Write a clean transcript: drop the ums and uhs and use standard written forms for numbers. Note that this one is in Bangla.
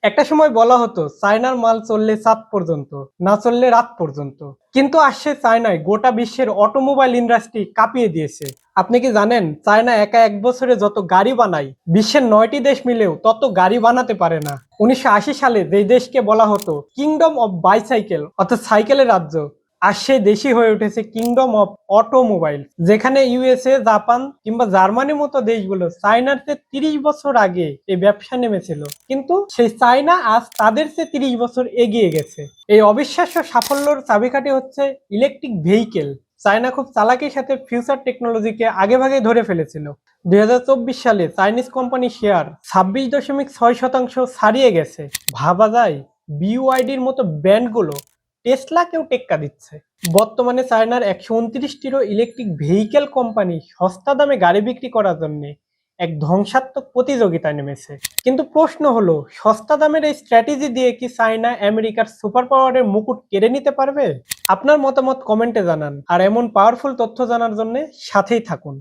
একটা সময় বলা হতো চায়নার মাল চললে চাঁদ পর্যন্ত, না চললে রাত পর্যন্ত। কিন্তু আসছে চায়নায় গোটা বিশ্বের অটোমোবাইল ইন্ডাস্ট্রি কাঁপিয়ে দিয়েছে। আপনি কি জানেন চায়না একা এক বছরে যত গাড়ি বানায় বিশ্বের 9টি দেশ মিলেও তত গাড়ি বানাতে পারে না। 1980 সালে যে দেশকে বলা হতো কিংডম অফ বাইসাইকেল অর্থাৎ সাইকেলের রাজ্য, আর সেই দেশই হয়ে উঠেছে কিংডম অফ অটোমোবাইল, যেখানে ইউএসএ, জাপান কিংবা জার্মানির মতো দেশগুলো চায়নার চেয়ে 30 বছর আগে এই ব্যবসা নেমেছিল, কিন্তু সেই চায়না আজ তাদের চেয়ে 30 বছর এগিয়ে গেছে। এই অবিশ্বাস্য সাফল্যর চাবিকাঠি হচ্ছে ইলেকট্রিক ভেহিকেল। চায়না খুব চালাকির সাথে ফিউচার টেকনোলজিকে আগেভাগে ধরে ফেলেছিল। 2024 সালে চাইনিজ কোম্পানি শেয়ার 26.6% ছাড়িয়ে গেছে। ভাবা যায় বিইউআইডির মতো ব্র্যান্ডগুলো টেসলাকেও টেক্কা দিচ্ছে। বর্তমানে চায়নার 129টিরও ইলেকট্রিক ভেহিকেল কোম্পানি সস্তা দামে গাড়ি বিক্রি করার জন্য এক ধ্বংসাত্মক প্রতিযোগিতায় নেমেছে। কিন্তু প্রশ্ন হলো, সস্তা দামের এই স্ট্র্যাটেজি দিয়ে কি চায়না আমেরিকার সুপার পাওয়ারের মুকুট কেড়ে নিতে পারবে? আপনার মতামত কমেন্টে জানান, আর এমন পাওয়ারফুল তথ্য জানার জন্য সাথেই থাকুন।